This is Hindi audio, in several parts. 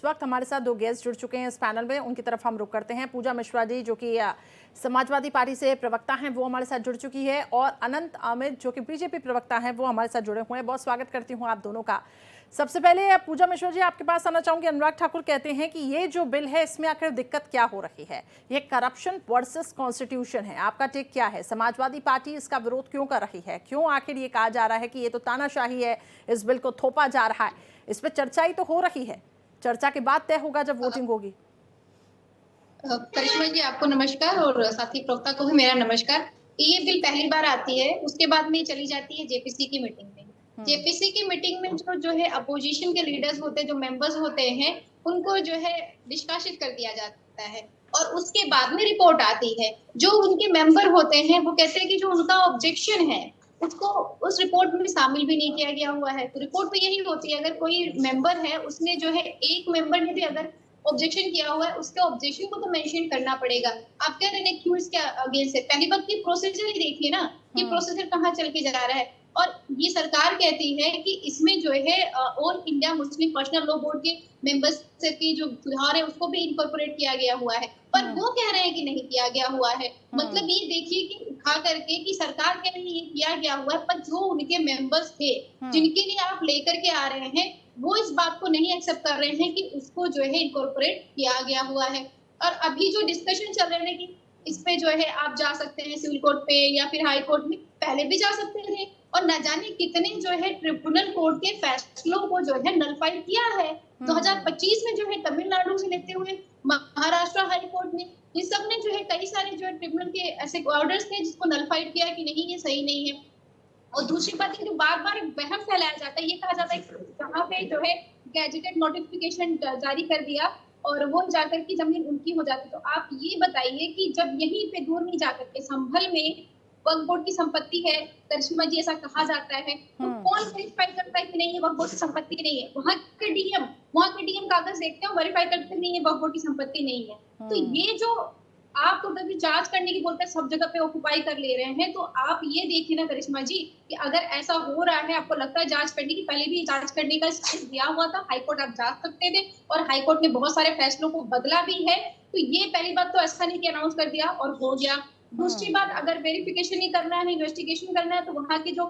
वक्त हमारे साथ दो गेस्ट जुड़ चुके हैं इस पैनल में, उनकी तरफ हम रुख करते हैं। पूजा मिश्रा जी जो कि समाजवादी पार्टी से प्रवक्ता हैं, वो हमारे साथ जुड़ चुकी है, और अनंत अमित जो कि बीजेपी प्रवक्ता हैं, वो हमारे साथ जुड़े हुए हैं। बहुत स्वागत करती हूँ आप दोनों का। सबसे पहले पूजा मिश्रा जी, आपके पास आना चाहूंगी। अनुराग ठाकुर कहते हैं कि ये जो बिल है, इसमें आखिर दिक्कत क्या हो रही है? ये करप्शन वर्सेस कॉन्स्टिट्यूशन है, आपका टेक क्या है? समाजवादी पार्टी इसका विरोध क्यों कर रही है? क्यों आखिर ये कहा जा रहा है कि ये तो तानाशाही है, इस बिल को थोपा जा रहा है? इस पर चर्चा ही तो हो रही है, चर्चा के बाद तय होगा जब वोटिंग होगी। करिश्मा जी, आपको नमस्कार, और साथी प्रवक्ता को भी मेरा नमस्कार। ये बिल पहली बार आती है, उसके बाद में चली जाती है जेपीसी की मीटिंग में। जेपीसी की मीटिंग में जो है अपोजिशन के लीडर्स होते हैं, जो मेंबर्स होते हैं, उनको जो है निष्कासित कर दिया जाता है, और उसके बाद में रिपोर्ट आती है। जो उनके मेंबर होते हैं वो कहते हैं कि जो उनका ऑब्जेक्शन है उसको उस रिपोर्ट में शामिल भी नहीं किया गया हुआ है। तो रिपोर्ट में यही होती है, अगर कोई मेंबर है, उसने जो है एक मेंबर ने भी अगर ऑब्जेक्शन किया हुआ है, उसके ऑब्जेक्शन को तो मेंशन करना पड़ेगा। आप कह रहे हैं क्यों इसके अगेंस्ट है? पहली बात की प्रोसीजर ही देखिए ना कि प्रोसीजर कहाँ चल के जा रहा है। और ये सरकार कहती है कि इसमें जो है all India Muslim personal law board के मेंबर्स की जो सुधार है उसको भी इनकॉर्पोरेट किया गया हुआ है, पर वो कह रहे हैं कि नहीं किया गया हुआ है। मतलब ये देखिए कि उठा करके कि सरकार कह रही है ये किया गया हुआ है, पर जो उनके मेंबर्स थे जिनके लिए आप लेकर के आ रहे हैं, वो इस बात को नहीं एक्सेप्ट कर रहे हैं कि उसको जो है इनकॉर्पोरेट किया गया हुआ है। और अभी जो डिस्कशन चल रहे हैं कि इस पे जो है आप जा सकते हैं सिविल कोर्ट पे या फिर हाई कोर्ट में, पहले भी जा सकते थे, और न जाने कितने जो है ट्रिब्यूनल कोर्ट के फैसलों को जो है नलफाई किया है। 2025 में जो है तमिलनाडु से लेते हुए महाराष्ट्र हाई कोर्ट ने, इन सब ने जो है कई सारे जो है ट्रिब्यूनल के ऐसे ऑर्डर्स थे जिसको नलफाइड किया कि नहीं ये सही नहीं है। और दूसरी बात है, जो बार बार वहम फैलाया जाता है, ये कहा जाता है कि कहाँ पे जो है गैजेटेड नोटिफिकेशन जारी कर दिया और वो जाकर की जमीन उनकी हो जाती। तो आप ये बताइए कि जब यहीं पे दूर नहीं जाकर के संभल में वक्फ बोर्ड की संपत्ति है, करिश्मा जी ऐसा कहा जाता है, तो कौन वेरीफाई करता है कि नहीं ये वक्फ बोर्ड की संपत्ति नहीं है? वहाँ के डीएम कागज देखते हैं, वेरीफाई करते हैं नहीं ये वक्फ बोर्ड की संपत्ति नहीं है। तो ये जो आप कभी जांच करने की बोलते हैं, सब जगह पे ऑक्युपाई कर ले रहे हैं, तो आप ये देखिए ना करिश्मा जी कि अगर ऐसा हो रहा है, आपको लगता है जांच करने की, पहले भी जांच करने का दिया हुआ था, हाईकोर्ट आप जा सकते थे और हाईकोर्ट ने बहुत सारे फैसलों को बदला भी है। तो ये पहली बात तो ऐसा नहीं कि अनाउंस कर दिया और हो गया। दूसरी बात, अगर वेरिफिकेशन ही करना है, इन्वेस्टिगेशन करना है, तो वहाँ के जो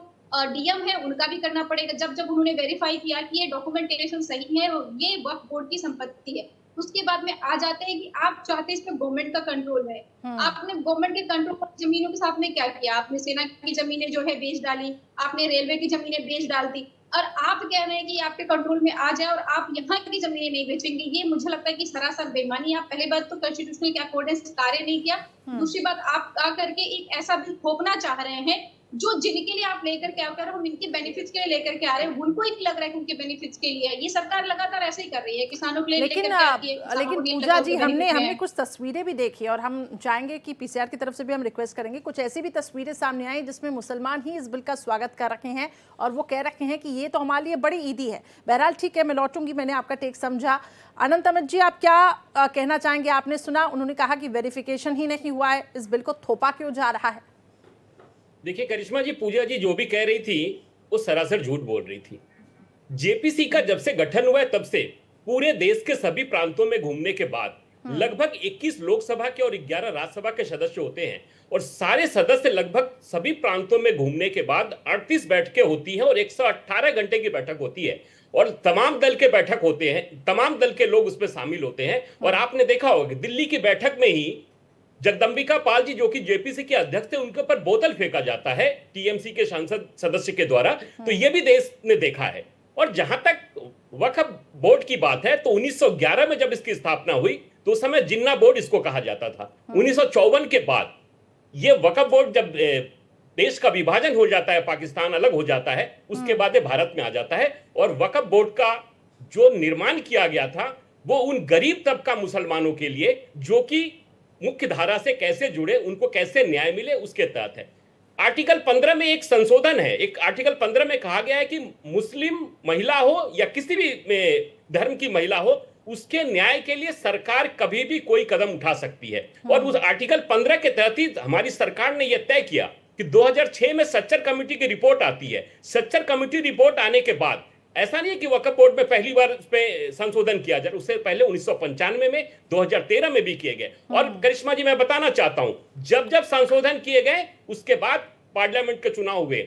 डीएम है उनका भी करना पड़ेगा। जब उन्होंने वेरीफाई किया कि ये डॉक्यूमेंटेशन सही है और ये वक्फ बोर्ड की संपत्ति है, उसके बाद में आ जाते हैं कि आप चाहते हैं इस पे गवर्नमेंट का कंट्रोल है। आपने गवर्नमेंट के कंट्रोल पर जमीनों के साथ में क्या किया? आपने सेना की जमीनें जो है बेच डाली, आपने रेलवे की जमीनें बेच डाल दी, और आप कह रहे हैं कि आपके कंट्रोल में आ जाए और आप यहाँ की जमीनें नहीं बेचेंगे। ये मुझे लगता है कि सरासर बेईमानी। आप पहले बात तो कॉन्स्टिट्यूशनल के अकॉर्डिंग कार्य नहीं किया, दूसरी बात आप आकर के एक ऐसा बिल थोपना चाह रहे हैं जो जिनके लिए आप लेकर के आकर हम इनके बेनिफिट्स के लिए लेकर के आ रहे हैं, उनको ही लग रहा है कि उनके बेनिफिट्स के लिए। ये सरकार लगातार ऐसे ही कर रही है, किसानों के लिए लेकिन पूजा जी, हमने कुछ तस्वीरें भी देखी, और हम चाहेंगे कि पीसीआर की तरफ से भी हम रिक्वेस्ट करेंगे, कुछ ऐसी भी तस्वीरें सामने आई जिसमें मुसलमान ही इस बिल का स्वागत कर रखे हैं और वो कह रखे हैं कि ये तो हमारे लिए बड़ी ईदी है। बहरहाल ठीक है, मैं लौटूंगी, मैंने आपका टेक समझा। अनंत अमित जी, आप क्या कहना चाहेंगे? आपने सुना, उन्होंने कहा कि वेरिफिकेशन ही नहीं हुआ है, इस बिल को थोपा क्यों जा रहा है? देखिए करिश्मा जी, पूजा जी जो भी कह रही थी वो सरासर झूठ बोल रही थी। जेपीसी का जब से गठन हुआ है तब से पूरे देश के सभी प्रांतों में घूमने के बाद लगभग 21 लोकसभा के और 11 राज्यसभा के सदस्य होते हैं, और सारे सदस्य लगभग सभी प्रांतों में घूमने के बाद 38 बैठकें होती हैं और 118 घंटे की बैठक होती है, और तमाम दल के बैठक होते हैं, तमाम दल के लोग उसमें शामिल होते हैं। और आपने देखा होगा दिल्ली की बैठक में ही जगदंबिका पाल जी जो कि जेपीसी के अध्यक्ष थे, उनके ऊपर बोतल फेंका जाता है टीएमसी के सांसद सदस्य के द्वारा। तो ये भी देश ने देखा है। और जहां तक वक्फ बोर्ड की बात है, तो 1911 में जब इसकी स्थापना हुई तो उस समय जिन्ना बोर्ड इसको कहा जाता था। 1954 के बाद ये वक्फ बोर्ड, जब देश का विभाजन हो जाता है, पाकिस्तान अलग हो जाता है, उसके बाद ये भारत में आ जाता है। और वक्फ बोर्ड का जो निर्माण किया गया था वो उन गरीब तबका मुसलमानों के लिए जो कि मुख्य धारा से कैसे जुड़े, उनको कैसे न्याय मिले, उसके तहत है। आर्टिकल 15 में एक संशोधन है। एक आर्टिकल 15 में कहा गया है कि मुस्लिम महिला हो या किसी भी धर्म की महिला हो, उसके न्याय के लिए सरकार कभी भी कोई कदम उठा सकती है। और उस आर्टिकल 15 के तहत ही हमारी सरकार ने यह तय किया कि 2006 में सच्चर कमेटी की रिपोर्ट आती है। सच्चर कमेटी रिपोर्ट आने के बाद ऐसा नहीं है कि वक्फ बोर्ड में पहली बार उस पे संशोधन किया जाए, उससे पहले 1995 में 2013 में भी किए गए। और करिश्मा जी मैं बताना चाहता हूं, जब जब संशोधन किए गए उसके बाद पार्लियामेंट के चुनाव हुए।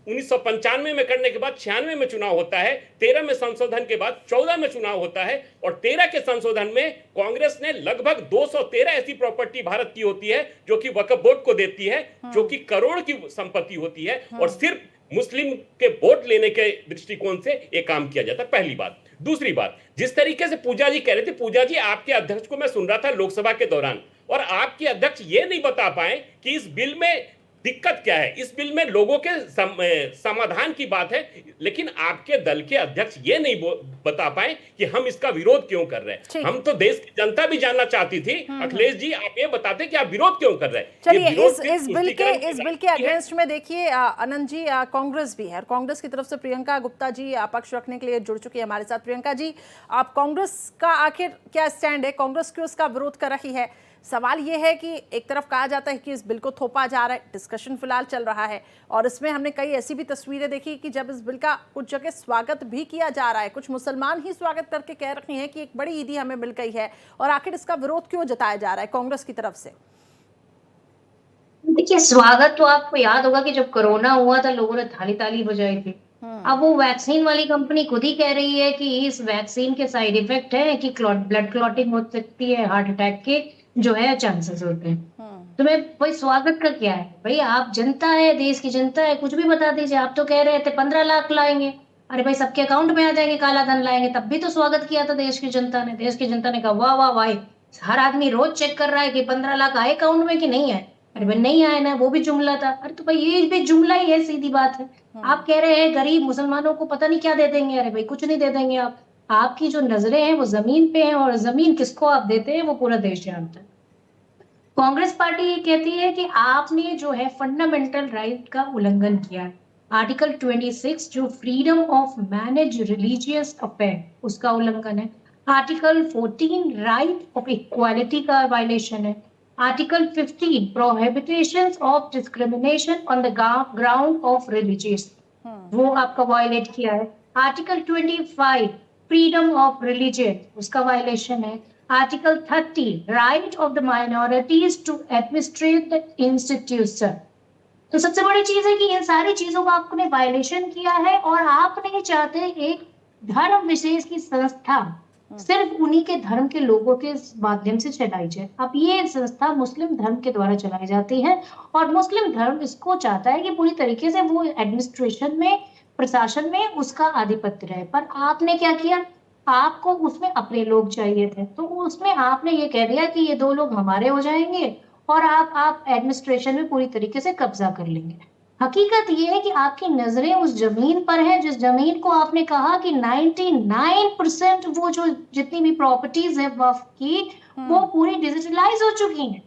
1995 में करने के बाद 96 में चुनाव होता है, 13 में संशोधन के बाद 14 में चुनाव होता है, और 13 के संशोधन में कांग्रेस ने लगभग 213 ऐसी प्रॉपर्टी भारत की होती है जो कि वक्फ बोर्ड को देती है, जो कि करोड़ की संपत्ति होती है, और सिर्फ मुस्लिम के वोट लेने के दृष्टिकोण से यह काम किया जाता है। पहली बात। दूसरी बात, जिस तरीके से पूजा जी कह रहे थे, पूजा जी आपके अध्यक्ष को मैं सुन रहा था लोकसभा के दौरान, और आपके अध्यक्ष ये नहीं बता पाए कि इस बिल में दिक्कत क्या है। इस बिल में लोगों के समाधान की बात है, लेकिन आपके दल के अध्यक्ष ये नहीं बता पाए कि हम इसका विरोध क्यों कर रहे हैं। हम तो देश की जनता भी जानना चाहती थी। अखिलेश जी आप ये बताते कि आप विरोध क्यों कर रहे हैं। चलिए इस बिल के अगेंस्ट में देखिए अनंत जी, कांग्रेस भी है, और कांग्रेस की तरफ से प्रियंका गुप्ता जी पक्ष रखने के लिए जुड़ चुकी है हमारे साथ। प्रियंका जी, आप कांग्रेस का आखिर क्या स्टैंड है, कांग्रेस क्यों इसका विरोध कर रही है? सवाल यह है कि एक तरफ कहा जाता है कि इस बिल को थोपा जा रहा है, डिस्कशन फिलहाल चल रहा है, और इसमें हमने कई ऐसी भी तस्वीरें देखी कि जब इस बिल का कुछ जगह स्वागत भी किया जा रहा है, कुछ मुसलमान ही स्वागत करके कह रहे हैं कि एक बड़ी ईदी हमें मिल गई है, और आखिर इसका विरोध क्यों जताया जा रहा है कांग्रेस की तरफ से? देखिए, स्वागत तो आपको याद होगा कि जब कोरोना हुआ था लोगों ने थाली ताली बजाई थी। अब वो वैक्सीन वाली कंपनी खुद ही कह रही है कि इस वैक्सीन के साइड इफेक्ट है कि ब्लड क्लॉटिंग हो सकती है, हार्ट अटैक के जो है चांसेस होते हैं। तो मैं भाई स्वागत का क्या है भाई, आप जनता है, देश की जनता है, कुछ भी बता दीजिए। आप तो कह रहे थे 15 लाख लाएंगे, अरे भाई सबके अकाउंट में आ जाएंगे, काला धन लाएंगे, तब भी तो स्वागत किया था देश की जनता ने। देश की जनता ने कहा वाह वाह भाई, हर आदमी रोज चेक कर रहा है कि 15 लाख आए अकाउंट में कि नहीं आए। अरे भाई नहीं आए ना, वो भी जुमला था। अरे तो भाई ये भी जुमला ही है, सीधी बात है। आप कह रहे हैं गरीब मुसलमानों को पता नहीं क्या दे देंगे, अरे भाई कुछ नहीं दे देंगे आप। आपकी जो नजरें हैं वो जमीन पे हैं, और जमीन किसको आप देते हैं वो पूरा देश जानता है। कांग्रेस पार्टी ये कहती है कि आपने जो है फंडामेंटल राइट का उल्लंघन किया है। आर्टिकल 26 जो freedom of manage religious affair, उसका उल्लंघन है। आर्टिकल 14 राइट ऑफ इक्वालिटी का वायलेशन है। Article 15 prohibitions of discrimination on the ground of religious, वो आपका वायलेट किया है। आर्टिकल 25 फ्रीडम ऑफ रिलीजन, उसका वायलेशन है। Article 30 right of the minorities to administrate the institution. तो सबसे बड़ी चीज है कि इन सारी चीजों का आपने वायलेशन किया है, और आप नहीं चाहते एक धर्म विशेष की संस्था सिर्फ उन्हीं के धर्म के लोगों के माध्यम से चलाई जाए। अब ये संस्था मुस्लिम धर्म के द्वारा चलाई जाती है, और मुस्लिम धर्म इसको चाहता है कि पूरी तरीके से वो एडमिनिस्ट्रेशन में, प्रशासन में उसका आधिपत्य रहे। पर आपने क्या किया, आपको उसमें अपने लोग चाहिए थे, तो उसमें आपने ये कह दिया कि ये 2 लोग हमारे हो जाएंगे और आप एडमिनिस्ट्रेशन में पूरी तरीके से कब्जा कर लेंगे। हकीकत ये है कि आपकी नजरें उस जमीन पर है जिस जमीन को आपने कहा कि 99% वो जो जितनी भी प्रॉपर्टीज है वक्फ की, वो पूरी डिजिटलाइज हो चुकी हैं,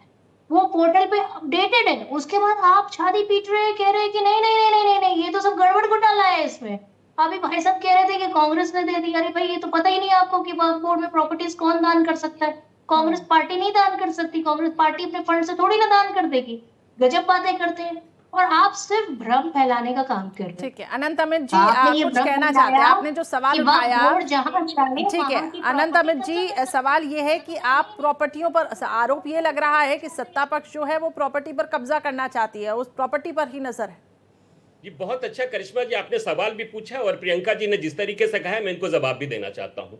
वो पोर्टल पे अपडेटेड है। उसके बाद आप छाती पीट रहे हैं, कह रहे हैं कि नहीं नहीं नहीं नहीं नहीं, ये तो सब गड़बड़ घोटाला है इसमें। अभी भाई साहब कह रहे थे कि कांग्रेस ने दे दी। अरे भाई ये तो पता ही नहीं आपको कि वक्फ बोर्ड में प्रॉपर्टीज कौन दान कर सकता है। कांग्रेस पार्टी नहीं दान कर सकती, कांग्रेस पार्टी अपने फंड से थोड़ी ना दान कर देगी। गजब बातें करते हैं, और आप सिर्फ भ्रम फैलाने का काम कर रहे हैं। ठीक है अनंत अमित जी, आप कुछ कहना चाहते हैं? आपने जो सवाल उठाया, ठीक है अनंत अमित जी, सवाल ये है कि आप प्रॉपर्टियों पर, आरोप ये लग रहा है कि सत्ता पक्ष जो है वो प्रॉपर्टी पर कब्जा करना चाहती है, उस प्रॉपर्टी पर ही नजर है। ये बहुत अच्छा करिश्मा जी, आपने सवाल भी पूछा, और प्रियंका जी ने जिस तरीके से कहा है मैं इनको जवाब भी देना चाहता हूं।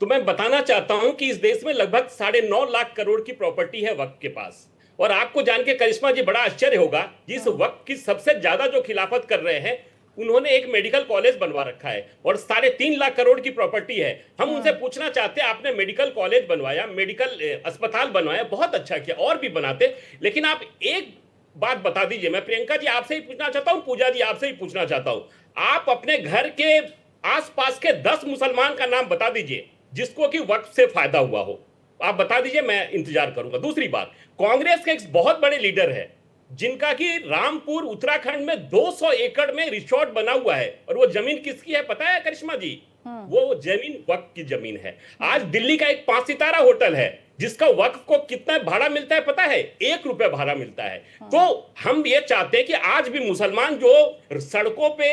तो मैं बताना चाहता हूं कि इस देश में लगभग 9.5 लाख करोड़ की प्रॉपर्टी है वक्फ के पास। और आपको जान के करिश्मा जी बड़ा आश्चर्य होगा, जिस वक्त की सबसे ज्यादा जो खिलाफत कर रहे हैं उन्होंने एक मेडिकल कॉलेज बनवा रखा है, और 3.5 लाख करोड़ की प्रॉपर्टी है। हम उनसे पूछना चाहते हैं, आपने मेडिकल कॉलेज बनवाया, मेडिकल अस्पताल बनवाया, बहुत अच्छा किया, और भी बनाते, लेकिन आप एक बात बता दीजिए। मैं प्रियंका जी आपसे ही पूछना चाहता हूं, पूजा जी आपसे ही पूछना चाहता हूं, आप अपने घर के आसपास के 10 मुसलमान का नाम बता दीजिए जिसको कि वक्फ से फायदा हुआ हो। आप बता दीजिए, मैं इंतजार करूंगा। दूसरी बात, कांग्रेस के एक बहुत बड़े लीडर है जिनका कि रामपुर उत्तराखंड में 200 एकड़ में रिसोर्ट बना हुआ है, और वो जमीन किसकी है पता है करिश्मा जी? वो जमीन वक्फ की जमीन है। आज दिल्ली का एक 5 सितारा होटल है जिसका वक्फ को कितना भाड़ा मिलता है पता है? 1 रुपया भाड़ा मिलता है। तो हम ये चाहते हैं कि आज भी मुसलमान जो सड़कों पे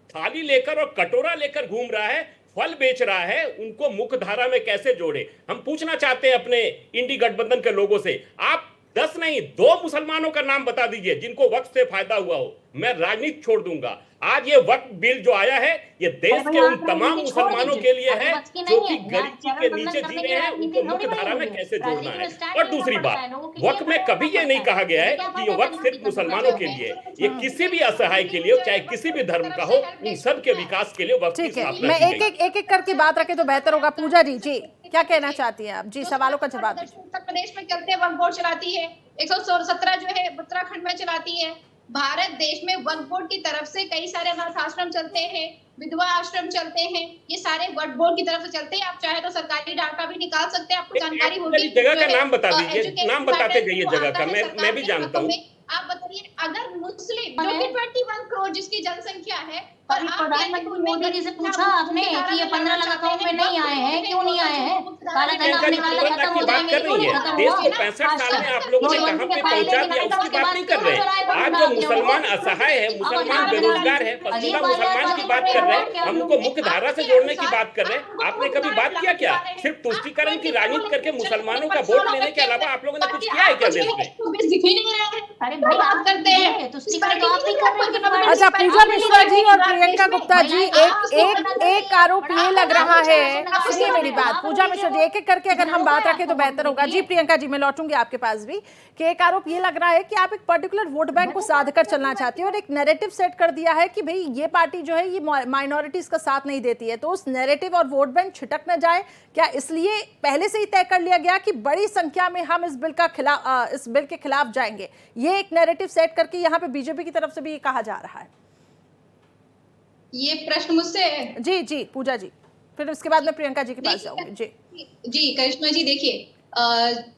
थाली लेकर और कटोरा लेकर घूम रहा है, फल बेच रहा है, उनको मुख्य धारा में कैसे जोड़े? हम पूछना चाहते हैं अपने इंडी गठबंधन के लोगों से, आप 10 नहीं 2 मुसलमानों का नाम बता दीजिए जिनको वक्त से फायदा हुआ हो, मैं राजनीति छोड़ दूंगा। आज ये वक्त बिल जो आया है, ये देश के उन तमाम मुसलमानों के लिए है जो कि गरीबी के नीचे जी रहे हैं, उनको मुख्य धारा में कैसे जोड़ना है। और दूसरी बात, वक्त में कभी ये नहीं कहा गया है कि ये वक्त सिर्फ मुसलमानों के लिए, ये किसी भी असहाय के लिए, चाहे किसी भी धर्म का हो, उन सब के विकास के लिए वक्त की ठीक है, स्थापना मैं की गई। एक करके बात रखे तो बेहतर होगा। पूजा जी, जी क्या कहना चाहती हैं आप? जी, सवालों का जवाब दीजिए। उत्तर प्रदेश में चलते वक्फ बोर्ड चलाती है, 117 जो है उत्तराखंड में चलाती है। भारत देश में वक्फ बोर्ड की तरफ से कई सारे अनाथ आश्रम चलते हैं, विधवा आश्रम चलते हैं, ये सारे वक्फ बोर्ड की तरफ से चलते हैं। आप चाहे तो सरकारी डाटा भी निकाल सकते हैं, आपको जानकारी होगी। जगह का नाम बता दीजिए, नाम बताते जाइए जगह का, मैं भी जानता हूँ। आप बताइए, अगर मुस्लिम जो कि 21 करोड़ जिसकी जनसंख्या है, और प्रधानमंत्री मोदी जी से पूछा आपने कि ये 15 लाख अकाउंट में नहीं आए हैं, क्यों नहीं आए हैं? काला धन आपने काला खत्म हो जाएंगे, क्यों नहीं खत्म देश हुआ? को 65 साल में आप लोगों ने कहां पे पहुंचा दिया, उसकी बात नहीं कर रहे। आज जो मुसलमान असहाय है, मुसलमान बेरोजगार है, पश्चिमा मुसलमान की बात कर रहे हैं, हम उनको मुख्य धारा से जोड़ने की बात कर रहे हैं। आपने कभी बात किया क्या? सिर्फ तुष्टीकरण की राजनीति करके मुसलमानों का वोट लेने के अलावा आप लोगों ने कुछ किया है क्या देश में? दिख ही नहीं रहा है। अरे भाई आप करते हैं तुष्टीकरण तो आप भी कर रहे हैं। अच्छा, पूजा मिश्रा जी और प्रियंका गुप्ता जी, एक आरोप ये लग रहा है, सुनिए मेरी बात पूजा मिश्रा जी, एक करके अगर हम बात रखें तो बेहतर होगा। जी प्रियंका जी, मैं लौटूंगी आपके पास भी, कि एक आरोप ये लग रहा है कि आप एक पर्टिकुलर वोट बैंक को साध कर चलना चाहती है और एक नैरेटिव सेट कर दिया है कि भाई ये पार्टी जो है ये माइनॉरिटीज का साथ नहीं देती है, तो उस नैरेटिव और वोट बैंक छिटक न जाए क्या, इसलिए पहले से ही तय कर लिया गया कि बड़ी संख्या में हम इस बिल के खिलाफ जाएंगे? ये एक नैरेटिव सेट करके यहाँ पे बीजेपी की तरफ से भी कहा जा रहा है। ये प्रश्न मुझसे है? जी जी पूजा जी, फिर उसके बाद मैं प्रियंका जी के पास जाऊंगी। जी करिश्मा जी, देखिए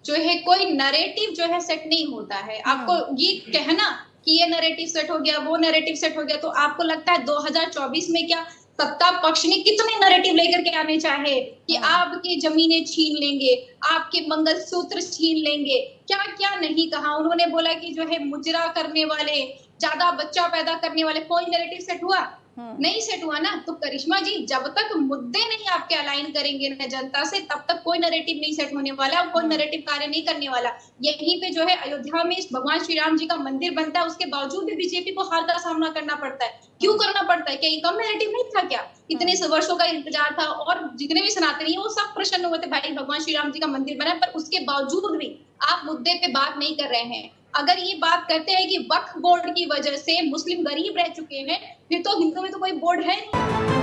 जो है कोई नैरेटिव जो है सेट नहीं होता है। आपको ये कहना कि ये नैरेटिव सेट हो गया, वो नैरेटिव सेट हो गया, तो आपको लगता है 2024 में क्या सत्ता पक्ष ने कितने नैरेटिव लेकर के आने चाहे कि आपकी जमीनें छीन लेंगे, आपके मंगलसूत्र छीन लेंगे, क्या क्या नहीं कहा उन्होंने। बोला कि जो है मुजरा करने वाले, ज्यादा बच्चा पैदा करने वाले, कोई नैरेटिव सेट हुआ? नहीं सेट हुआ ना। तो करिश्मा जी, जब तक मुद्दे नहीं आपके अलाइन करेंगे न जनता से, तब तक कोई नैरेटिव नहीं सेट होने वाला और कोई नैरेटिव कार्य नहीं करने वाला। यहीं पे जो है अयोध्या में भगवान श्री राम जी का मंदिर बनता है, उसके बावजूद भी बीजेपी को हार का सामना करना पड़ता है। क्यों करना पड़ता है? क्या ये कम नैरेटिव नहीं था क्या? इतने वर्षों का इंतजार था और जितने भी सनातनी है वो सब प्रसन्न हुए थे, भाई भगवान श्री राम जी का मंदिर बना, पर उसके बावजूद भी आप मुद्दे पे बात नहीं कर रहे हैं। अगर ये बात करते हैं कि वक्फ बोर्ड की वजह से मुस्लिम गरीब रह चुके हैं, फिर तो हिंदू में तो कोई बोर्ड है नहीं।